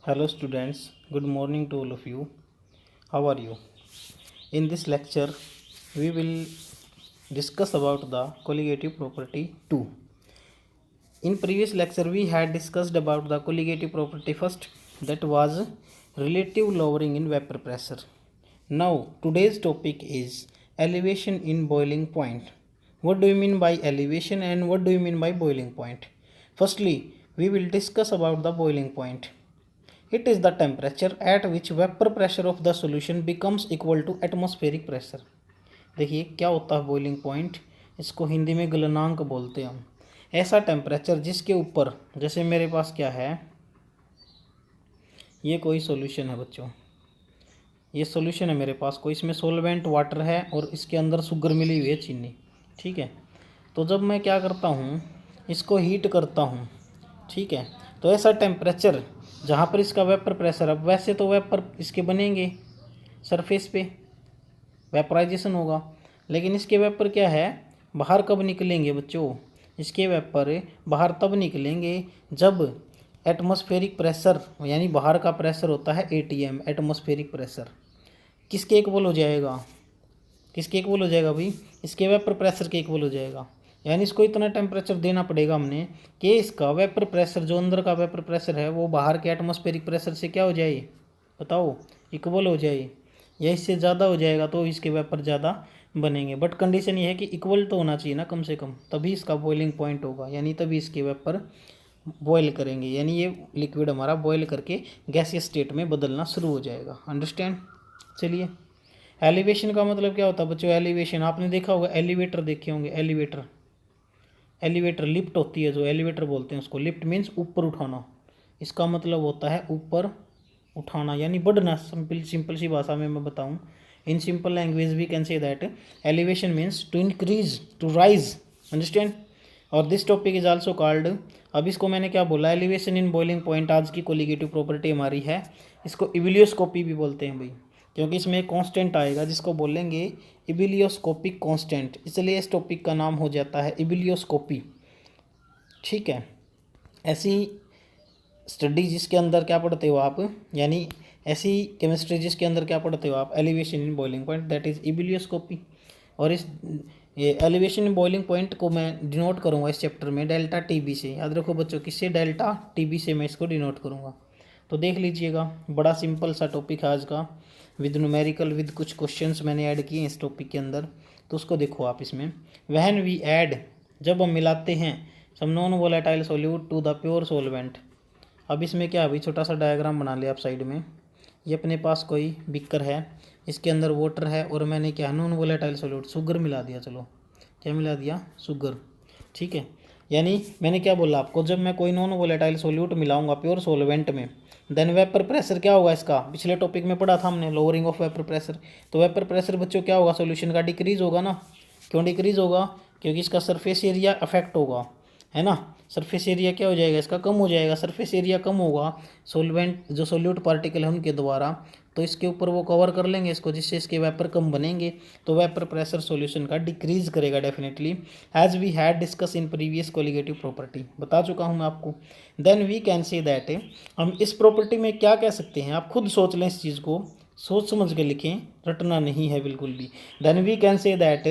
Hello students, good morning to all of you. How are you? In this lecture, we will discuss about the colligative property 2. In previous lecture, we had discussed about the colligative property first, that was relative lowering in vapor pressure. Now, today's topic is elevation in boiling point. What do you mean by elevation and what do you mean by boiling point? Firstly, we will discuss about the boiling point. It is the temperature at which vapor pressure of the solution becomes equal to atmospheric pressure. देखिए क्या होता है boiling point, इसको हिंदी में गलनांक बोलते हैं हम। ऐसा टेम्परेचर जिसके ऊपर, जैसे मेरे पास क्या है, ये कोई सॉल्यूशन है बच्चों, ये सॉल्यूशन है मेरे पास कोई, इसमें सॉल्वेंट वाटर है और इसके अंदर शुगर मिली हुई है, चीनी। ठीक है, तो जब मैं क्या करता हूँ, इसको हीट करता हूँ, ठीक है, तो ऐसा टेम्परेचर जहाँ पर इसका वेपर प्रेशर, अब वैसे तो वेपर इसके बनेंगे सरफेस पे, वेपराइजेशन होगा, लेकिन इसके वेपर क्या है, बाहर कब निकलेंगे बच्चों, इसके वेपर बाहर तब निकलेंगे जब एटमॉस्फेरिक प्रेशर, यानी बाहर का प्रेशर होता है एटीएम, एटमॉस्फेरिक प्रेशर, किसके इक्वल हो जाएगा, किसके इक्वल हो जाएगा भाई, इसके वेपर प्रेशर के इक्वल हो जाएगा। यानी इसको इतना टेम्परेचर देना पड़ेगा हमने कि इसका वेपर प्रेशर, जो अंदर का वेपर प्रेशर है, वो बाहर के एटमॉस्फेरिक प्रेशर से क्या हो जाए, बताओ, इक्वल हो जाए, या इससे ज़्यादा हो जाएगा तो इसके वेपर ज़्यादा बनेंगे। बट कंडीशन ये है कि इक्वल तो होना चाहिए ना कम से कम, तभी इसका बॉइलिंग पॉइंट होगा, यानी तभी इसके वेपर बॉयल करेंगे, यानी ये लिक्विड हमारा बॉयल करके गैसियस स्टेट में बदलना शुरू हो जाएगा। अंडरस्टैंड। चलिए, एलिवेशन का मतलब क्या होता है बच्चों, एलिवेशन आपने देखा होगा, एलिवेटर देखे होंगे, एलिवेटर, एलिवेटर लिफ्ट होती है जो, एलिवेटर बोलते हैं उसको, लिफ्ट मीन्स ऊपर उठाना, इसका मतलब होता है ऊपर उठाना यानी बढ़ना। सिंपल सी भाषा में मैं बताऊं, in simple language we can say that elevation means to increase, to rise, understand. और this topic is also called, अब इसको मैंने क्या बोला, एलिवेशन इन बॉइलिंग पॉइंट आज की कोलिगेटिव प्रॉपर्टी हमारी है, इसको इबिलियोस्कोपी भी बोलते हैं भाई, क्योंकि इसमें एक कांस्टेंट आएगा जिसको बोलेंगे इबिलियोस्कोपिक कांस्टेंट, इसलिए इस टॉपिक का नाम हो जाता है इबिलियोस्कोपी। ठीक है, ऐसी स्टडी जिसके अंदर क्या पढ़ते हो आप, यानी ऐसी केमिस्ट्री जिसके अंदर क्या पढ़ते हो आप, elevation in boiling point, that is ebullioscopy. और इस ये एलिवेशन इन बॉइलिंग पॉइंट को मैं डिनोट करूँगा इस चैप्टर में डेल्टा टीबी से। याद रखो बच्चों, किससे, डेल्टा टीबी से मैं इसको डिनोट करूँगा। तो देख लीजिएगा, बड़ा सिंपल सा टॉपिक है आज का, विद न्यूमेरिकल, विद कुछ क्वेश्चंस मैंने ऐड किए इस टॉपिक के अंदर, तो उसको देखो आप इसमें। व्हेन वी ऐड, जब हम मिलाते हैं some non volatile solute to the pure solvent. अब इसमें क्या, अभी छोटा सा डायग्राम बना लिया आप साइड में, ये अपने पास कोई बिकर है, इसके अंदर वाटर है और मैंने क्या, नॉन वोलेटाइल सोल्यूट, शुगर मिला दिया, चलो क्या मिला दिया, शुगर। ठीक है, यानी मैंने क्या बोला आपको, जब मैं कोई नॉन वोलेटाइल सोल्यूट मिलाऊंगा प्योर सोलवेंट में, देन वेपर प्रेशर क्या होगा इसका, पिछले टॉपिक में पढ़ा था हमने, लोअरिंग ऑफ वेपर प्रेशर। तो वेपर प्रेशर बच्चों क्या होगा, सोल्यूशन का डिक्रीज होगा ना। क्यों डिक्रीज होगा, क्योंकि इसका सरफेस एरिया अफेक्ट होगा, है ना, सरफेस एरिया क्या हो जाएगा इसका, कम हो जाएगा। सरफेस एरिया कम होगा सोलवेंट, जो सोल्यूट पार्टिकल है उनके द्वारा, तो इसके ऊपर वो कवर कर लेंगे इसको, जिससे इसके वेपर कम बनेंगे, तो वेपर प्रेशर सॉल्यूशन का डिक्रीज करेगा definitely, as we had discuss in previous colligative property, बता चुका हूँ मैं आपको। Then we can say that, हम इस प्रॉपर्टी में क्या कह सकते हैं, आप खुद सोच लें इस चीज़ को, सोच समझ के लिखें, रटना नहीं है बिल्कुल भी। Then we can say that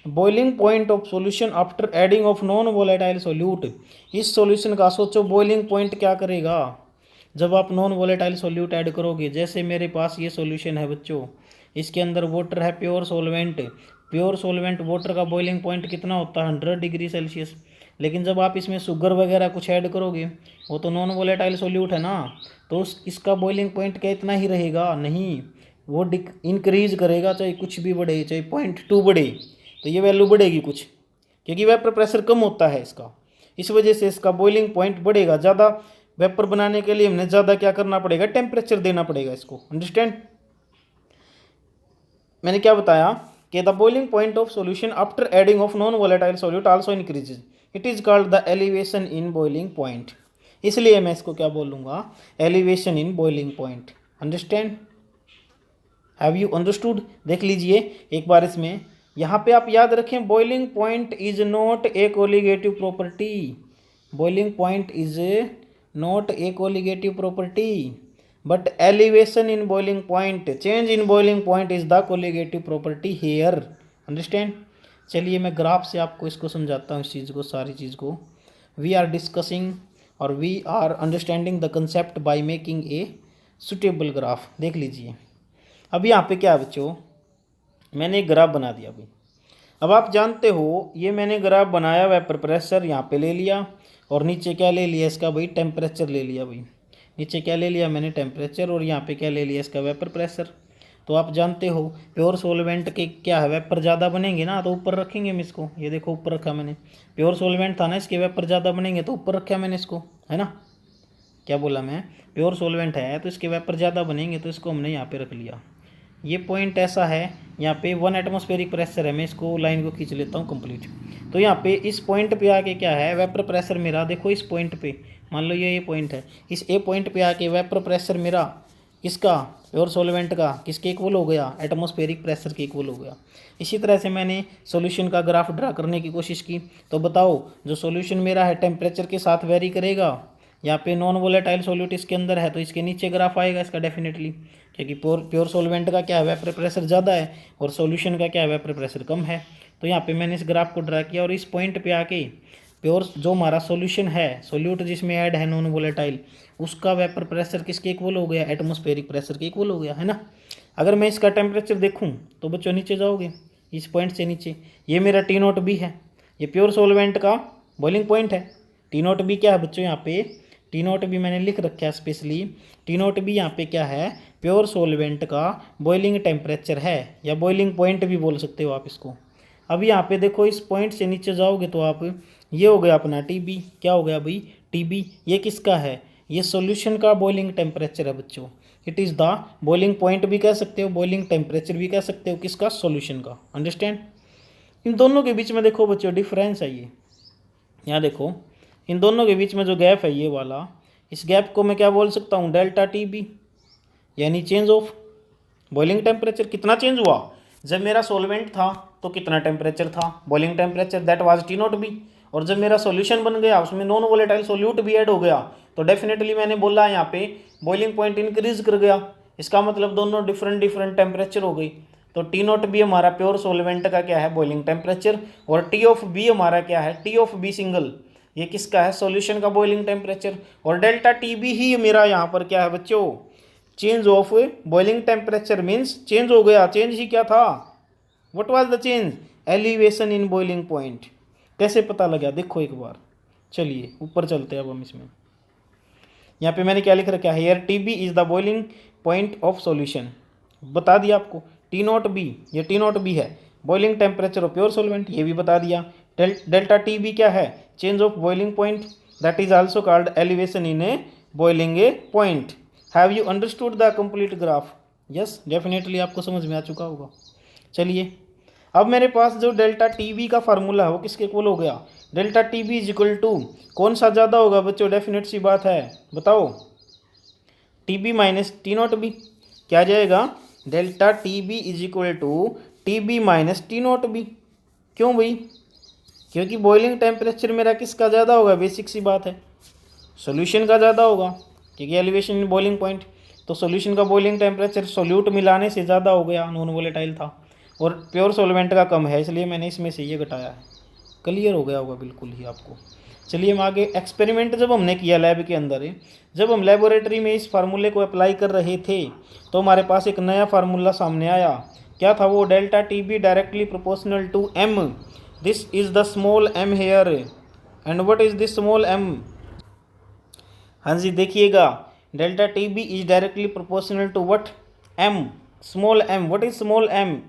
boiling point of solution after adding of non volatile solute, इस सॉल्यूशन का सोचो बॉइलिंग पॉइंट क्या करेगा जब आप नॉन वोलेटाइल सोल्यूट ऐड करोगे। जैसे मेरे पास ये सॉल्यूशन है बच्चों, इसके अंदर वाटर है, pure solvent, pure solvent water का बॉइलिंग पॉइंट कितना होता है, 100 डिग्री सेल्सियस। लेकिन जब आप इसमें शुगर वगैरह कुछ ऐड करोगे, वो तो नॉन वोलेटाइल सोल्यूट है ना, तो इसका बॉइलिंग पॉइंट क्या इतना ही रहेगा, नहीं, वो इंक्रीज करेगा, चाहे कुछ भी बढ़े, चाहे 0.2 बढ़े, तो ये वैल्यू बढ़ेगी कुछ, क्योंकि वेपर प्रेशर कम होता है इसका, इस वजह से इसका बॉइलिंग पॉइंट बढ़ेगा। ज़्यादा वेपर बनाने के लिए हमने ज़्यादा क्या करना पड़ेगा, टेम्परेचर देना पड़ेगा इसको, अंडरस्टैंड। मैंने क्या बताया कि the boiling point of solution after adding of non volatile solute also increases, it is called the elevation in boiling point, इसलिए मैं इसको क्या बोलूँगा, elevation in boiling point. Understand, have you understood. देख लीजिए एक बार इसमें, यहाँ पे आप याद रखें, boiling point is not a colligative property, boiling point is not a colligative property, but elevation in boiling point, change in boiling point is the colligative property here. Understand. चलिए मैं ग्राफ से आपको इसको समझाता हूँ, इस चीज़ को, सारी चीज़ को। वी आर डिस्कसिंग और we are understanding the concept by making a suitable graph. देख लीजिए अब यहाँ पे क्या बच्चों, मैंने एक ग्राफ बना दिया अभी। अब आप जानते हो ये मैंने ग्राफ बनाया, वेपर प्रेशर यहाँ पे ले लिया और नीचे क्या ले लिया इसका भाई, टेम्परेचर ले लिया भाई। नीचे क्या ले लिया मैंने, टेम्परेचर, और यहाँ पे क्या ले लिया इसका, वेपर प्रेशर। तो आप जानते हो प्योर सोलवेंट के क्या है, वेपर ज़्यादा बनेंगे ना तो ऊपर रखेंगे हम इसको। ये देखो ऊपर रखा मैंने, प्योर सोलवेंट था ना, इसके वेपर ज़्यादा बनेंगे तो ऊपर रखा मैंने इसको, है ना। क्या बोला मैं, प्योर सोलवेंट है तो इसके वेपर ज़्यादा बनेंगे तो इसको हमने यहाँ पे रख लिया। ये पॉइंट ऐसा है, यहाँ पे 1 एटमॉस्फेरिक प्रेशर है। मैं इसको लाइन को खींच लेता हूँ कंप्लीट। तो यहाँ पे इस पॉइंट पे आके क्या है, वेपर प्रेशर मेरा देखो इस पॉइंट पे, मान लो ये पॉइंट है, इस ए पॉइंट पे आके वेपर प्रेशर मेरा किसका, प्योर सॉल्वेंट का, किसके इक्वल हो गया, एटमॉस्फेरिक प्रेशर के इक्वल हो गया। इसी तरह से मैंने सॉल्यूशन का ग्राफ ड्रा करने की कोशिश की। तो बताओ जो सॉल्यूशन मेरा है टेम्परेचर के साथ वेरी करेगा, यहाँ पे नॉन वोलेटाइल सॉल्यूट इसके अंदर है तो इसके नीचे ग्राफ आएगा इसका डेफिनेटली, क्योंकि प्योर सॉल्वेंट का क्या है, वेपर प्रेशर ज़्यादा है और सॉल्यूशन का क्या है, वेपर प्रेशर कम है। तो यहाँ पे मैंने इस ग्राफ को ड्रा किया और इस पॉइंट पे आके प्योर जो हमारा सॉल्यूशन है, सोल्यूट जिसमें ऐड है नॉन वोलेटाइल, उसका वेपर प्रेशर किसके इक्वल हो गया, एटमॉस्फेरिक प्रेशर के इक्वल हो गया, है ना। अगर मैं इसका टेम्परेचर देखूँ तो बच्चों नीचे जाओगे, इस पॉइंट से नीचे, ये मेरा टी नॉट बी है, ये प्योर सॉल्वेंट का बॉइलिंग पॉइंट है। टी नॉट बी क्या है बच्चों, यहाँ पे टी नॉट बी मैंने लिख रखा है स्पेशली। टी नॉट बी यहाँ पे क्या है, प्योर सॉल्वेंट का बॉइलिंग टेम्परेचर है, या बॉइलिंग पॉइंट भी बोल सकते हो आप इसको। अब यहाँ पे देखो इस पॉइंट से नीचे जाओगे तो आप, ये हो गया अपना टी बी, क्या हो गया भाई, टी बी। ये किसका है, ये सॉल्यूशन का बॉइलिंग टेम्परेचर है बच्चों। It is the boiling point भी कह सकते हो, बॉइलिंग टेम्परेचर भी कह सकते हो, किसका, सॉल्यूशन का। अंडरस्टैंड। इन दोनों के बीच में देखो बच्चों डिफरेंस है ये, यहाँ देखो इन दोनों के बीच में जो गैप है ये वाला, इस गैप को मैं क्या बोल सकता हूँ, डेल्टा टी बी, यानी चेंज ऑफ बॉइलिंग टेम्परेचर। कितना चेंज हुआ, जब मेरा सॉल्वेंट था तो कितना टेम्परेचर था, boiling temperature, that was T nought B. और जब मेरा सॉल्यूशन बन गया, उसमें नॉन वोलेटाइल सोल्यूट भी ऐड हो गया, तो डेफिनेटली मैंने बोला यहाँ पे बॉइलिंग पॉइंट इंक्रीज कर गया। इसका मतलब दोनों डिफरेंट डिफरेंट टेम्परेचर हो गई। तो टी नॉट बी हमारा प्योर सॉल्वेंट का क्या है, बॉइलिंग टेम्परेचर, और टी ऑफ बी हमारा क्या है, टी ऑफ बी सिंगल, ये किसका है, सॉल्यूशन का बॉइलिंग टेम्परेचर। और डेल्टा टी बी ही मेरा यहाँ पर क्या है बच्चों, change of boiling temperature, means change हो गया। चेंज ही क्या था, what was the change, elevation in boiling point. कैसे पता लगा, देखो एक बार, चलिए ऊपर चलते हैं अब हम इसमें। यहाँ पे मैंने क्या लिख रखा है, here T B is the boiling point of solution, बता दिया आपको। टी नॉट बी, ये टी नॉट बी है, boiling temperature of pure solvent, ये भी बता दिया। डेल्टा टी बी क्या है, change of boiling point, that is also called elevation in a boiling a point. Have you understood the complete graph, yes definitely आपको समझ में आ चुका होगा। चलिए अब मेरे पास जो डेल्टा टी बी का फार्मूला है वो किसके इक्वल हो गया, delta T B is equal to, कौन सा ज़्यादा होगा बच्चों, डेफिनेट सी बात है, बताओ, T B minus T nought B. क्या आ जाएगा, delta T B is equal to T B minus T nought B. क्यों भाई, क्योंकि बॉइलिंग टेम्परेचर मेरा किसका ज़्यादा होगा, बेसिक सी बात है, सॉल्यूशन का ज़्यादा होगा, क्योंकि एलिवेशन इन बॉइलिंग पॉइंट। तो सॉल्यूशन का बॉइलिंग टेम्परेचर सोल्यूट मिलाने से ज़्यादा हो गया, नॉन वोलेटाइल था, और प्योर सॉल्वेंट का कम है, इसलिए मैंने इसमें से ये घटाया है। क्लियर हो गया होगा बिल्कुल ही आपको। चलिए हम आगे, एक्सपेरिमेंट जब हमने किया लैब के अंदर, जब हम लेबोरेटरी में इस फार्मूले को अप्लाई कर रहे थे तो हमारे पास एक नया फार्मूला सामने आया। क्या था वो, delta T B directly proportional to M, this is the small M here, and what is this small M. हाँ जी देखिएगा, delta T B is directly proportional to what, M, small M. What is small M,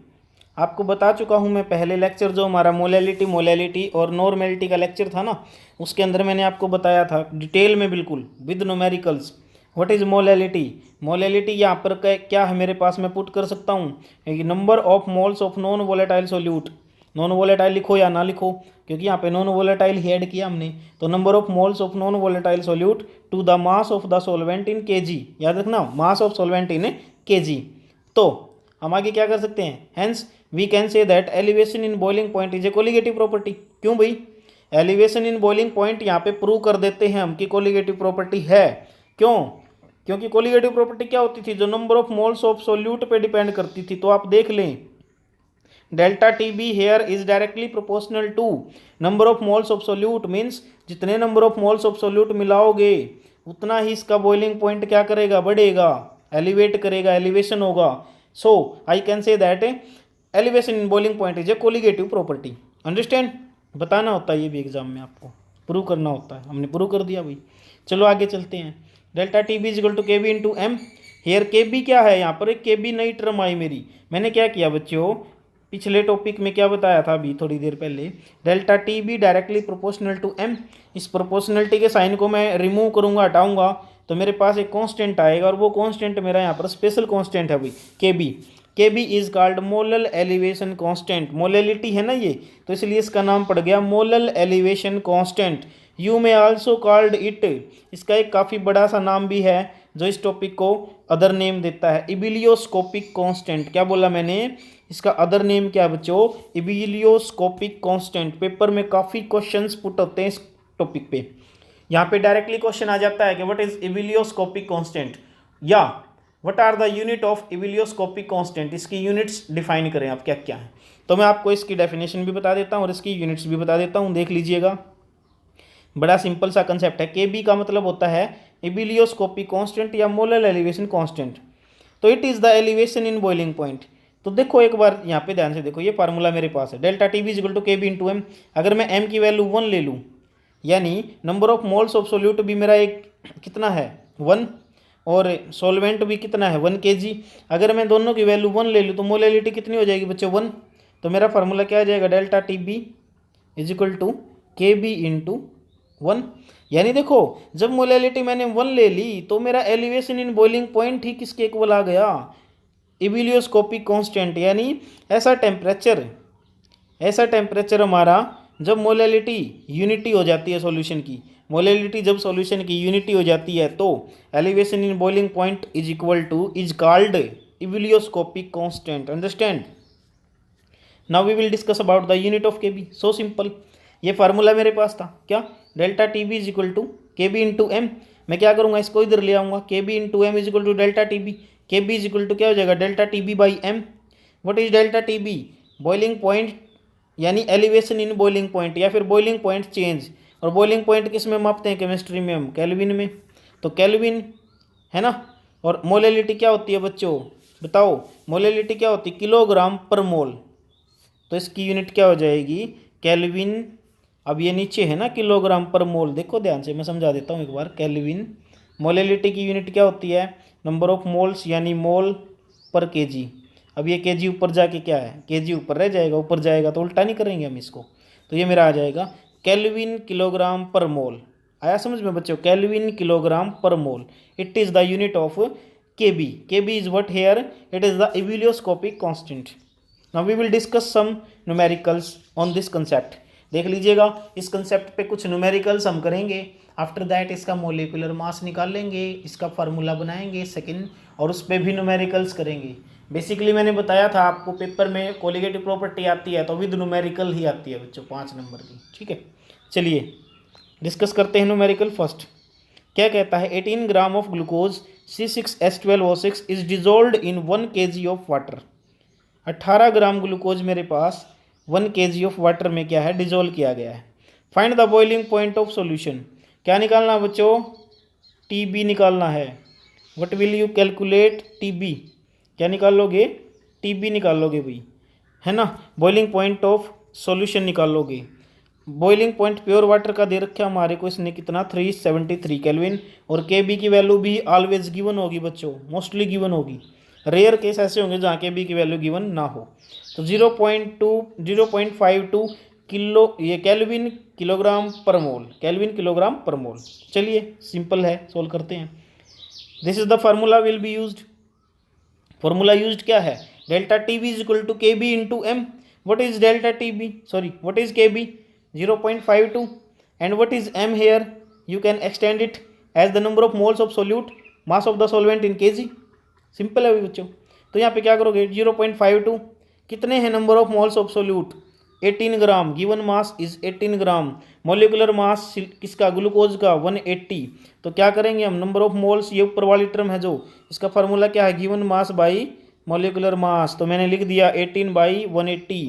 आपको बता चुका हूँ मैं पहले lecture, जो हमारा मोलैलिटी और नॉर्मेलिटी का लेक्चर था ना, उसके अंदर मैंने आपको बताया था डिटेल में बिल्कुल with numericals. What is molality, molality यहाँ पर क्या है मेरे पास, मैं पुट कर सकता हूँ number of moles of non volatile solute. Non volatile लिखो या ना लिखो, क्योंकि यहाँ पे नॉन वोलेटाइल ही ऐड किया हमने, तो number of moles of non volatile solute to the mass of the solvent in KG, याद रखना, mass of solvent in KG. तो हम आगे क्या कर सकते हैं, hence we can say that elevation in boiling point is a colligative property. क्यों भाई, एलिवेशन इन बॉइलिंग पॉइंट यहाँ पे प्रूव कर देते हैं हम कि कोलिगेटिव प्रॉपर्टी है। क्यों, क्योंकि कोलिगेटिव प्रॉपर्टी क्या होती थी, जो number of moles of solute पे डिपेंड करती थी। तो आप देख लें delta T B here is directly proportional to number of moles of solute, means जितने number of moles of solute मिलाओगे उतना ही इसका बॉइलिंग पॉइंट क्या करेगा, बढ़ेगा, एलिवेट करेगा, एलिवेशन होगा। So I can say that elevation in boiling point is a colligative property. Understand? बताना होता है ये भी एग्जाम में, आपको प्रूव करना होता है। हमने प्रूव कर दिया भाई। चलो आगे चलते हैं। Delta T B equal to K B into M. Here K B क्या है, यहाँ पर एक के बी नई टर्म आई मेरी। मैंने क्या किया बच्चों, पिछले टॉपिक में क्या बताया था अभी थोड़ी देर पहले, delta T B directly proportional to M. इस प्रोपोर्शनलिटी के साइन को मैं रिमूव करूंगा, हटाऊंगा, तो मेरे पास एक कांस्टेंट आएगा, और वो कांस्टेंट मेरा यहाँ पर स्पेशल कांस्टेंट है भाई, K B. K B is called molal elevation constant. Molality है ना ये, तो इसलिए इसका नाम पड़ गया molal elevation constant. You may also called it, इसका एक काफ़ी बड़ा सा नाम भी है जो इस टॉपिक को अदर नेम देता है, इबिलियोस्कोपिक कांस्टेंट। क्या बोला मैंने, इसका अदर नेम क्या बच्चों, इबिलियोस्कोपिक कांस्टेंट। पेपर में काफ़ी क्वेश्चंस पुट होते हैं इस टॉपिक पे। यहाँ पे डायरेक्टली क्वेश्चन आ जाता है कि व्हाट इज इबिलियोस्कोपिक कांस्टेंट, या what are the unit of ebullioscopic constant. इसकी यूनिट्स डिफाइन करें आप क्या क्या है। तो मैं आपको इसकी डेफिनेशन भी बता देता हूँ और इसकी यूनिट्स भी बता देता हूँ, देख लीजिएगा। बड़ा सिंपल सा कंसेप्ट है। के बी का मतलब होता है इबिलियोस्कोपिक कांस्टेंट या मोलर एलिवेशन कांस्टेंट। तो it is the elevation in boiling point. तो देखो एक बार यहाँ पे ध्यान से देखो, ये फार्मूला मेरे पास है, delta T B is equal to K B into M. अगर मैं एम की वैल्यू 1 ले लूँ, यानी number of moles of solute भी मेरा एक कितना है 1, और सॉल्वेंट भी कितना है 1 kg। अगर मैं दोनों की वैल्यू 1 ले लूँ तो मोलैलिटी कितनी हो जाएगी बच्चों 1। तो मेरा फार्मूला क्या आ जाएगा, delta T B is equal to K B into 1। यानी देखो जब मोलैलिटी मैंने 1 ले ली तो मेरा एलिवेशन इन बॉइलिंग पॉइंट ही किसके इक्वल आ गया, इबिलियोस्कोपिक कांस्टेंट। यानी ऐसा टेम्परेचर हमारा जब मोलैलिटी यूनिटी हो जाती है सॉल्यूशन की, मोलैलिटी जब सॉल्यूशन की यूनिटी हो जाती है तो elevation in boiling point is equal to is called ebullioscopic constant. Understand? Now we will discuss about the unit of K B. So simple, ये फार्मूला मेरे पास था क्या, delta T B is equal to K B into M. मैं क्या करूँगा, इसको इधर ले आऊँगा, K B into M is equal to delta T B. K B is equal to क्या हो जाएगा, delta T B by M. What is delta T B, boiling point यानी एलिवेशन इन बॉइलिंग पॉइंट, या फिर boiling point change. और boiling point किस में मापते हैं केमिस्ट्री में हम, केल्विन में। तो केल्विन है ना। और मोलैलिटी क्या होती है बच्चों, बताओ मोलैलिटी क्या होती है, किलोग्राम पर मोल। तो इसकी यूनिट क्या हो जाएगी, केल्विन। अब ये नीचे है ना किलोग्राम पर मोल, देखो ध्यान से मैं समझा देता हूँ एक बार। केल्विन, मोलैलिटी की यूनिट क्या होती है, नंबर ऑफ मोल्स यानी मोल पर केजी। अब ये केजी ऊपर जाके क्या है, केजी ऊपर रह जाएगा, ऊपर जाएगा तो उल्टा नहीं करेंगे हम इसको। तो ये मेरा आ जाएगा केल्विन किलोग्राम पर मोल। आया समझ में बच्चों, kelvin kilogram per mole, it is the unit of K B. K B is what here, it is the ebullioscopic constant. Now we will discuss some numericals on this concept. देख लीजिएगा, इस concept पे कुछ numericals हम करेंगे। After that इसका molecular mass निकाल लेंगे, इसका फार्मूला बनाएंगे सेकंड, और उस पर भी न्यूमेरिकल्स करेंगे। बेसिकली मैंने बताया था आपको पेपर में कोलिगेटिव प्रॉपर्टी आती है तो विद न्यूमेरिकल ही आती है बच्चों, 5 नंबर की। ठीक है, चलिए डिस्कस करते हैं न्यूमेरिकल फर्स्ट। क्या कहता है, 18 gram of glucose C6H12O6 is dissolved in 1 kg of water. 18 gram glucose मेरे पास 1 kg ऑफ वाटर में क्या है, डिजोल्व किया गया है। Find the boiling point of solution. क्या निकालना बच्चों, टी बी निकालना है। What will you calculate, T B. क्या निकालोगे, टी बी निकालोगे भाई, है ना। बॉइलिंग पॉइंट ऑफ सॉल्यूशन निकालोगे। बॉइलिंग पॉइंट प्योर वाटर का दे रखा हमारे को इसने कितना, 373 केल्विन। और के बी की वैल्यू भी ऑलवेज गिवन होगी बच्चों, मोस्टली गिवन होगी। रेयर केस ऐसे होंगे जहाँ के बी की वैल्यू गिवन ना हो। तो 0.52 किलो, ये केल्विन किलोग्राम पर मोल, केल्विन किलोग्राम पर मोल। चलिए सिंपल है, सोल्व करते हैं। This is the formula will be used. Formula used क्या है, delta T B is equal to K B into M. What is delta T B, sorry what is K B, 0.52, and what is M here, you can extend it as the number of moles of solute, mass of the solvent in KG. Simple है बच्चों। तो यहाँ पे क्या करोगे, 0.52 कितने हैं number of moles of solute, 18 gram, given mass is 18 gram, molecular mass किसका, ग्लूकोज का 180। तो क्या करेंगे हम, नंबर ऑफ मोल्स, ये ऊपर वाली टर्म है जो, इसका फार्मूला क्या है, गिवन मास बाई मोलिकुलर मास। तो मैंने लिख दिया 18 बाई 180।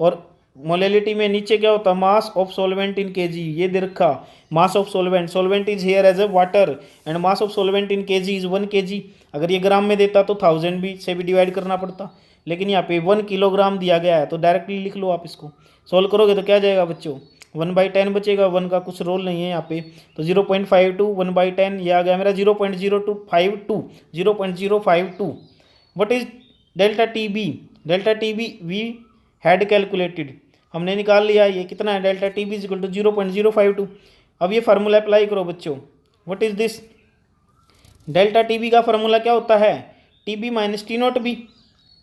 और मोलेलिटी में नीचे क्या होता है, mass of solvent in KG, ये दे रखा, mass of solvent, solvent is here as a water and mass of solvent in KG is 1 kg। अगर ये ग्राम में देता तो 1000 भी से भी डिवाइड करना पड़ता, लेकिन यहाँ पे 1 किलोग्राम दिया गया है, तो डायरेक्टली लिख लो आप इसको। सोल्व करोगे तो क्या जाएगा बच्चों, 1/10 बचेगा, 1 का कुछ रोल नहीं है यहाँ पे, तो 0.52 1/10 ये आ गया मेरा 0.0252, 0.052। What is delta T B, delta T B we had calculated, हमने निकाल लिया ये कितना है, delta T B is equal to 0.052। अब ये फार्मूला अप्लाई करो बच्चों, what is this, delta T B का फार्मूला क्या होता है, T B minus T nought B,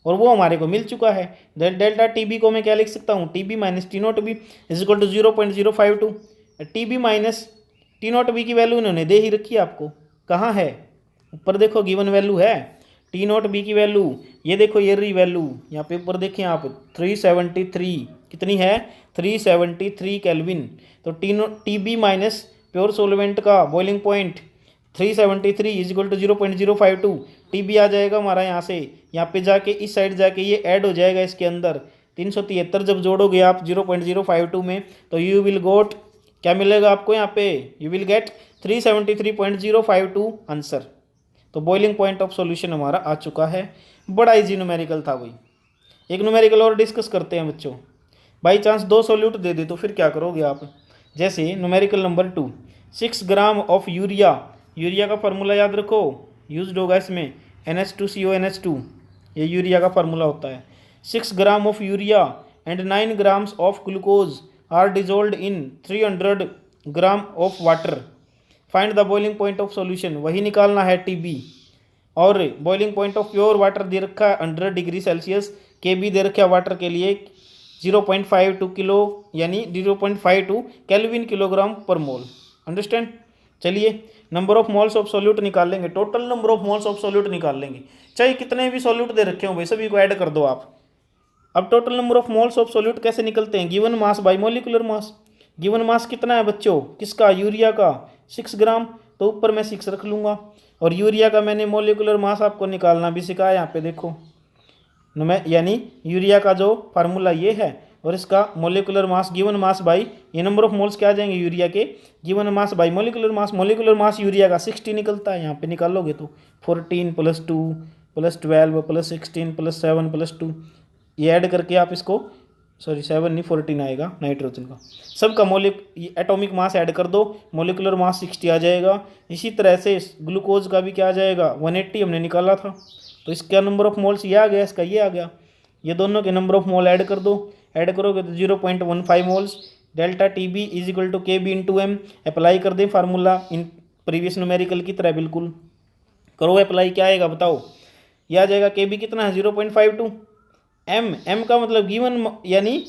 और वो हमारे को मिल चुका है। डेल्टा टी बी को मैं क्या लिख सकता हूँ, T B minus T nought B is equal to 0.052। T B minus T nought B की वैल्यू इन्होंने दे ही रखी है आपको, कहाँ है, ऊपर देखो गिवन वैल्यू है, टी नॉट बी की वैल्यू, ये देखो ये रही वैल्यू, यहाँ पे ऊपर देखिए आप 373, कितनी है 373 केल्विन। तो T B minus pure solvent का boiling point 373 is equal to 0.052, T B आ जाएगा हमारा यहाँ से, यहाँ पे जाके इस साइड जाके ये ऐड हो जाएगा इसके अंदर, 373 जब जोड़ोगे आप 0.052 में, तो यू विल गोट, क्या मिलेगा आपको यहाँ पे, यू विल गेट 373.052 आंसर। तो बॉइलिंग पॉइंट ऑफ सॉल्यूशन हमारा आ चुका है, बड़ा इजी न्यूमेरिकल था वही। एक न्यूमेरिकल और डिस्कस करते हैं बच्चों, बाई चांस 2 सॉल्यूट दे दे तो फिर क्या करोगे आप, जैसे numerical number 2, 6 gram of urea, urea का फार्मूला याद रखो, यूज्ड होगा इसमें NH2CONH2, ये यूरिया का फार्मूला होता है। 6 gram of urea and 9 grams of glucose are dissolved in 300 gram of water, find the boiling point of solution, वही निकालना है टीबी। और boiling point of pure water दे रखा है 100 डिग्री सेल्सियस, के बी दे रखा है वाटर के लिए 0.52 किलो, यानी 0.52 केल्विन किलोग्राम पर मोल, अंडरस्टैंड। चलिए number of moles of solute निकाल लेंगे, total number of moles of solute निकाल लेंगे, चाहे कितने भी सॉल्यूट दे रखे हो भाई सभी को ऐड कर दो आप। अब total number of moles of solute कैसे निकलते हैं, given mass by molecular mass, given mass कितना है बच्चों, किसका, यूरिया का 6 ग्राम, तो ऊपर मैं 6 रख लूँगा, और यूरिया का मैंने मोलिकुलर मास आपको निकालना भी सिखाया, यहाँ पे देखो यानी यूरिया का जो फार्मूला ये है, और इसका molecular mass given mass by, ये नंबर ऑफ मोल्स क्या आ जाएंगे यूरिया के, given mass by molecular mass urea का 60 निकलता है, यहाँ पे निकालोगे तो 14 + 2 + 12 + 16 + 7 + 2, ये ऐड करके आप इसको, सॉरी 7 नहीं 14 आएगा नाइट्रोजन का, सबका एटॉमिक मास ऐड कर दो, मोलिकुलर मास 60 आ जाएगा। इसी तरह से ग्लूकोज का भी क्या आ जाएगा, 180 हमने निकाला था, तो इसका नंबर ऑफ मोल्स ये आ गया, इसका ये आ गया, ये दोनों के नंबर ऑफ मोल ऐड कर दो, ऐड करोगे तो 0.15 moles, delta T B is equal to K B into M, apply कर दें फार्मूला इन प्रीवियस न्यूमेरिकल की तरह, बिल्कुल करो अप्लाई, क्या आएगा बताओ, यह आ जाएगा के बी कितना है 0.52, एम का मतलब गिवन, यानी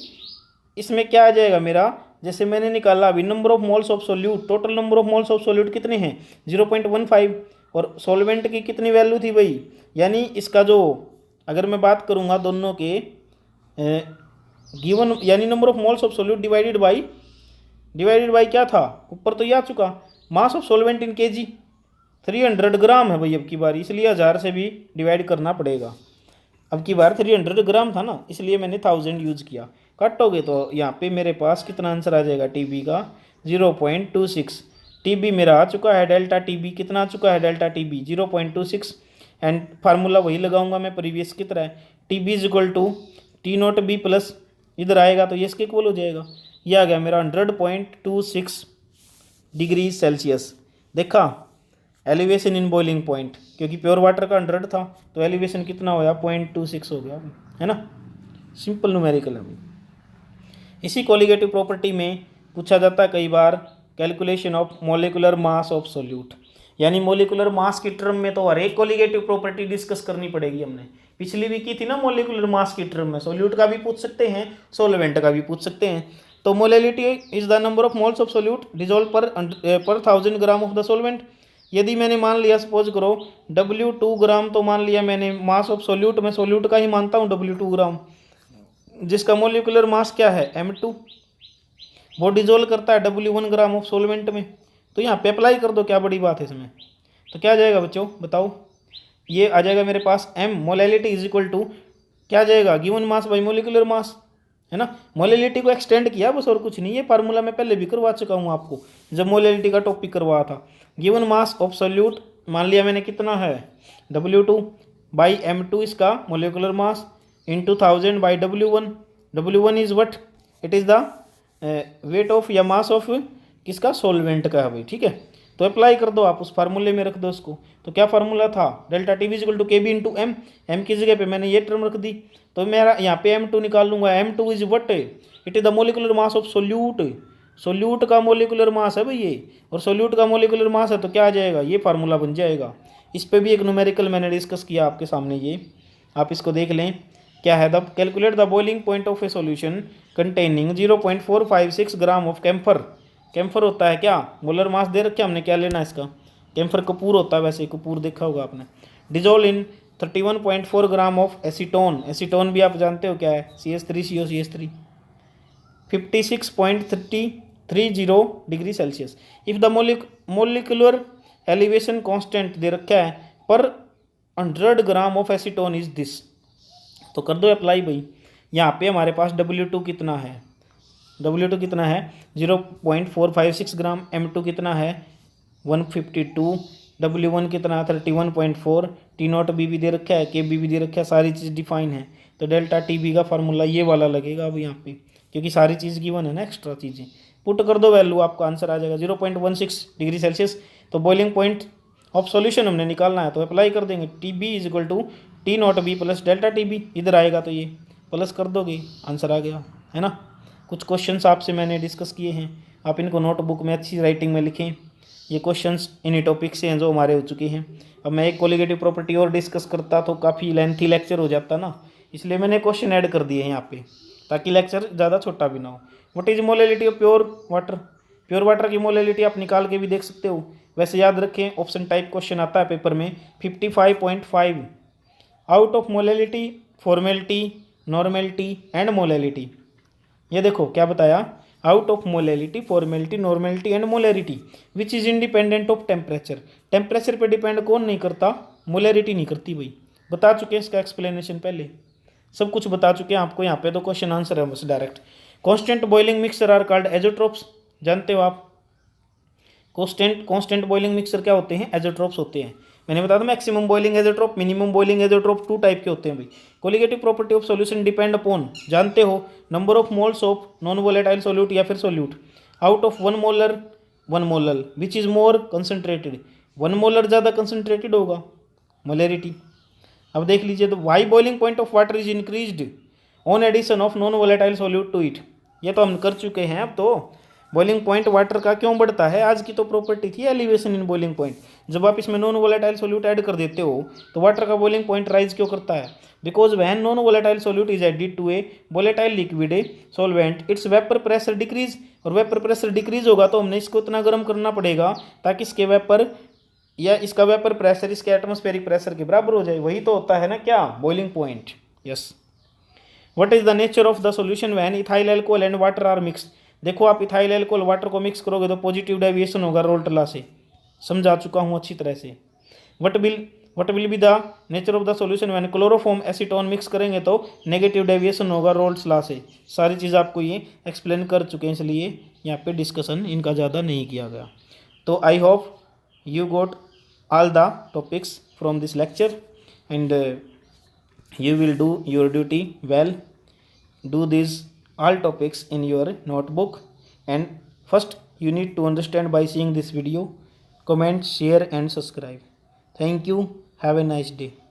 इसमें क्या आ जाएगा मेरा, जैसे मैंने निकाला अभी number of moles of solute, total number of moles of solute कितने हैं 0.15, और सॉल्वेंट की कितनी वैल्यू थी भाई, यानी इसका जो, अगर मैं बात करूँगा दोनों के गिवन, यानी number of moles of solute divided by क्या था, ऊपर तो ये आ चुका, मास ऑफ सॉल्वेंट इन केजी 300 ग्राम है भाई अब की बार, इसलिए 1000 से भी डिवाइड करना पड़ेगा, अब की बार 300 ग्राम था ना, इसलिए मैंने 1000 यूज़ किया, काटोगे तो यहाँ पे मेरे पास कितना आंसर आ जाएगा, टीबी का 0.26, टीबी मेरा आ चुका है, डेल्टा टीबी कितना आ चुका है, डेल्टा टीबी 0.26, एंड फार्मूला वही लगाऊंगा मैं प्रीवियस की तरह, T B is equal to T nought B plus, इधर आएगा तो ये इसके इक्वल हो जाएगा, ये आ गया मेरा 100.26 डिग्री सेल्सियस। देखा एलिवेशन इन बॉइलिंग पॉइंट, क्योंकि प्योर वाटर का 100 था तो एलिवेशन कितना हो गया 0.26 हो गया, है ना, सिंपल न्यूमेरिकल है। इसी कोलिगेटिव प्रॉपर्टी में पूछा जाता है कई बार calculation of molecular mass of solute, यानी मोलिकुलर मास की टर्म में तो हर एक कोलिगेटिव प्रॉपर्टी डिस्कस करनी पड़ेगी, हमने पिछली भी की थी ना, मोलिकुलर मास की टर्म में सोल्यूट का भी पूछ सकते हैं, सोलवेंट का भी पूछ सकते हैं। तो molality is the number of moles of solute dissolve पर 1000 ग्राम ऑफ द सोलवेंट। यदि मैंने मान लिया, सपोज करो W2 ग्राम, तो मान लिया मैंने मास ऑफ सोल्यूट, मैं सोल्यूट का ही मानता हूँ W2 ग्राम, जिसका मोलिकुलर मास क्या है m2, वो डिजोल्व करता है W1 ग्राम ऑफ सोलवेंट में। तो यहाँ पे अप्लाई कर दो, क्या बड़ी बात है इसमें। तो क्या आ जाएगा बच्चों बताओ, ये आ जाएगा मेरे पास m molality is equal to क्या आ जाएगा, given mass by molecular mass, है ना। मोलैलिटी को एक्सटेंड किया बस, और कुछ नहीं। ये फार्मूला मैं पहले भी करवा चुका हूँ आपको जब मोलैलिटी का टॉपिक करवाया था। गिवन मास ऑफ सोल्यूट मान लिया मैंने कितना है W2 बाई m2 इसका molecular mass into 1000 by W1। W1 is what, it is the weight of या मास ऑफ किसका, सोलवेंट का है भाई, ठीक है। तो अप्लाई कर दो आप, उस फार्मूले में रख दो उसको। तो क्या फार्मूला था, delta T B equal to K B into M, M की जगह पे मैंने ये टर्म रख दी। तो मेरा यहाँ पे m2 निकाल लूंगा, m2 is what, it is the molecular mass of solute. Solute का मोलिकुलर मास है भाई ये, और सोल्यूट का मोलिकुलर मास है तो क्या आ जाएगा, ये फार्मूला बन जाएगा। इस पर भी एक न्यूमेरिकल मैंने डिस्कस किया आपके सामने, ये आप इसको देख लें। क्या है, the calculate the boiling point of a solution containing 0.456 gram of camphor. Camphor होता है क्या, मोलर मास दे रखे हमने, क्या लेना है इसका, कैम्फर कपूर होता है, वैसे कपूर देखा होगा आपने। Dissolve in 31.4 gram of acetone, acetone भी आप जानते हो क्या है, CH3COCH3, 56.30 degree Celsius. If the molecular elevation constant दे रखा है per 100 gram of acetone is this. तो कर दो अप्लाई भाई। यहाँ पे हमारे पास W2 कितना है, W2 कितना है 0.456 ग्राम, M2 कितना है 152, W1 कितना है 31.4, T0 भी दे रखा है, KB भी दे रखा है, सारी चीज़ डिफाइन है। तो डेल्टा TB का फार्मूला ये वाला लगेगा अब यहाँ पे, क्योंकि सारी चीज़ गिवन है ना, एक्स्ट्रा चीज़ें पुट कर दो, वैल्यू आपका आंसर आ जाएगा 0.16 डिग्री सेल्सियस। तो बॉइलिंग पॉइंट ऑफ सॉल्यूशन हमने निकालना है, तो अप्लाई कर देंगे TB is equal to T0B plus delta TB, इधर आएगा तो ये प्लस कर दोगे, आंसर आ गया, है ना। कुछ क्वेश्चंस आपसे मैंने डिस्कस किए हैं, आप इनको नोटबुक में अच्छी राइटिंग में लिखें। ये क्वेश्चंस इन्हीं टॉपिक से हैं जो हमारे हो चुके हैं। अब मैं एक कोलिगेटिव प्रॉपर्टी और डिस्कस करता तो काफ़ी लेंथी लेक्चर हो जाता ना, इसलिए मैंने क्वेश्चन ऐड कर दिए हैं यहाँ पे, ताकि लेक्चर ज़्यादा छोटा भी ना हो। What is molality of pure water, pure water की मोलैलिटी आप निकाल के भी देख सकते हो। वैसे याद रखें, ऑप्शन टाइप क्वेश्चन आता है पेपर में 55.5, out of molality, formality, normality and molality. ये देखो क्या बताया, out of molality, formality, normality and molarity which is independent of temperature. Temperature पे डिपेंड कौन नहीं करता, मोलैरिटी नहीं करती भाई। बता चुके हैं इसका एक्सप्लेनेशन पहले, सब कुछ बता चुके हैं आपको। यहाँ पे तो क्वेश्चन आंसर है बस direct. Constant boiling mixture are called azeotropes, जानते हो आप। कॉन्स्टेंट बॉइलिंग मिक्सर क्या होते हैं, एजोट्रोप्स होते हैं। मैंने बताया था maximum boiling azeotrope, minimum boiling azeotrope, 2 type के होते हैं भाई। Colligative property of solution depend upon, जानते हो, number of moles of non volatile solute या फिर solute out of 1 molar which is more concentrated. 1 molar ज़्यादा कंसनट्रेटेड होगा, मोलैरिटी। अब देख लीजिए, तो why boiling point of water is increased on addition of non volatile solute to it. ये तो हम कर चुके हैं। अब तो बॉइलिंग पॉइंट वाटर का क्यों बढ़ता है, आज की तो प्रॉपर्टी थी एलिवेशन इन बॉइलिंग पॉइंट। जब आप इसमें नॉन वोलेटाइल सोल्यूट ऐड कर देते हो तो वाटर का बॉइलिंग पॉइंट राइज क्यों करता है, because when non volatile solute is added to a volatile liquid a solvent its vapour pressure decrease. और वेपर प्रेशर डिक्रीज होगा तो हमने इसको इतना गर्म करना पड़ेगा ताकि इसके वेपर या इसका वेपर प्रेशर इसके एटमॉस्फेरिक प्रेशर के बराबर हो जाए। वही तो होता है ना क्या, boiling point. Yes. What is the nature of the solution when ethyl alcohol and water are mix. देखो, आप इथाइल अल्कोहल वाटर को मिक्स करोगे तो पॉजिटिव डेविएशन होगा रोल्ट लॉ से, समझा चुका हूँ अच्छी तरह से। What will be the nature of the solution when chloroform acetone mix करेंगे तो नेगेटिव डेविएशन होगा रोल्ट्स लॉ से। सारी चीज़ आपको ये एक्सप्लेन कर चुके हैं, इसलिए यहाँ पे डिस्कशन इनका ज़्यादा नहीं किया गया। तो I hope you got all the topics from this lecture, and you will do your duty well. Do these all topics in your notebook, and first you need to understand by seeing this video. Comment, share and subscribe. Thank you. Have a nice day.